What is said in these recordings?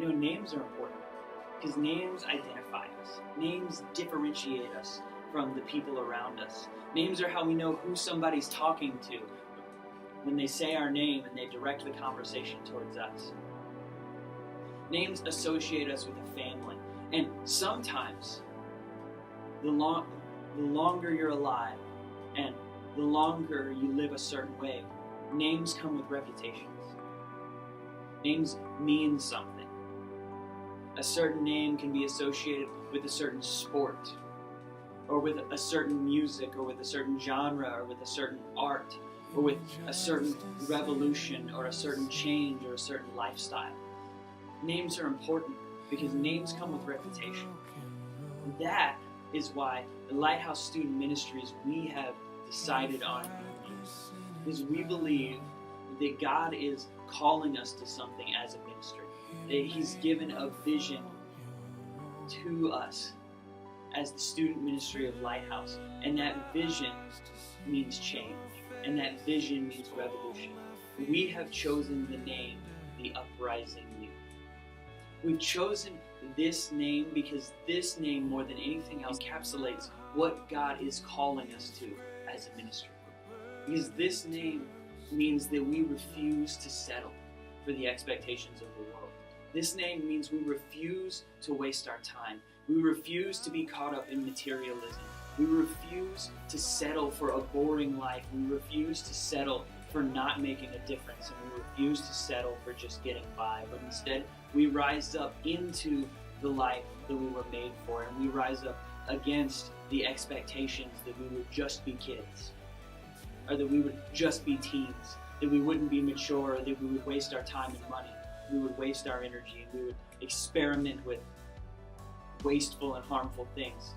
Names are important because names identify us. Names differentiate us from the people around us. Names are how we know who somebody's talking to when they say our name and they direct the conversation towards us. Names associate us with a family. And sometimes, the longer you're alive and the longer you live a certain way, names come with reputations. Names mean something. A certain name can be associated with a certain sport, or with a certain music, or with a certain genre, or with a certain art, or with a certain revolution, or a certain change, or a certain lifestyle. Names are important because names come with reputation. That is why the Lighthouse Student Ministries, we have decided on names. Because we believe that God is calling us to something as a ministry. That He's given a vision to us as the student ministry of Lighthouse. And that vision means change. And that vision means revolution. We have chosen the name, the Uprising Youth. We've chosen this name because this name, more than anything else, encapsulates what God is calling us to as a ministry. Because this name means that we refuse to settle for the expectations of the world. This name means we refuse to waste our time. We refuse to be caught up in materialism. We refuse to settle for a boring life. We refuse to settle for not making a difference. And we refuse to settle for just getting by. But instead, we rise up into the life that we were made for. And we rise up against the expectations that we would just be kids, or that we would just be teens, that we wouldn't be mature, or that we would waste our time and money, we would waste our energy, and we would experiment with wasteful and harmful things.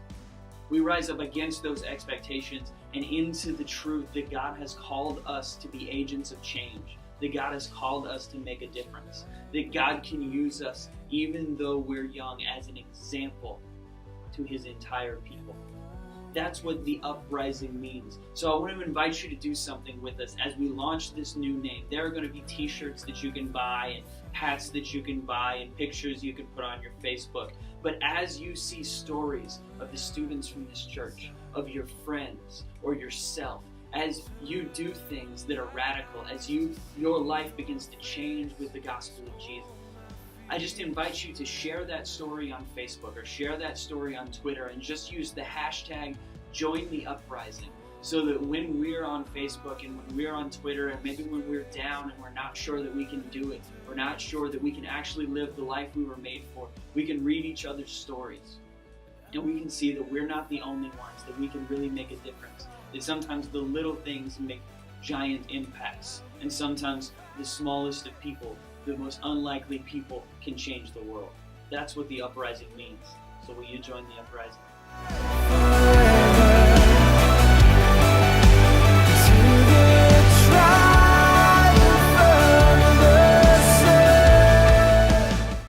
We rise up against those expectations and into the truth that God has called us to be agents of change, that God has called us to make a difference, that God can use us even though we're young as an example to His entire people. That's what the Uprising means. So I want to invite you to do something with us as we launch this new name. There are going to be t-shirts that you can buy, and hats that you can buy, and pictures you can put on your Facebook. But as you see stories of the students from this church, of your friends or yourself, as you do things that are radical, as your life begins to change with the gospel of Jesus, I just invite you to share that story on Facebook or share that story on Twitter, and just use the hashtag #JoinTheUprising, so that when we're on Facebook and when we're on Twitter, and maybe when we're down and we're not sure that we can do it, we're not sure that we can actually live the life we were made for, we can read each other's stories. And we can see that we're not the only ones, that we can really make a difference. That sometimes the little things make giant impacts. And sometimes the smallest of people, the most unlikely people, can change the world. That's what the Uprising means. So will you join the Uprising?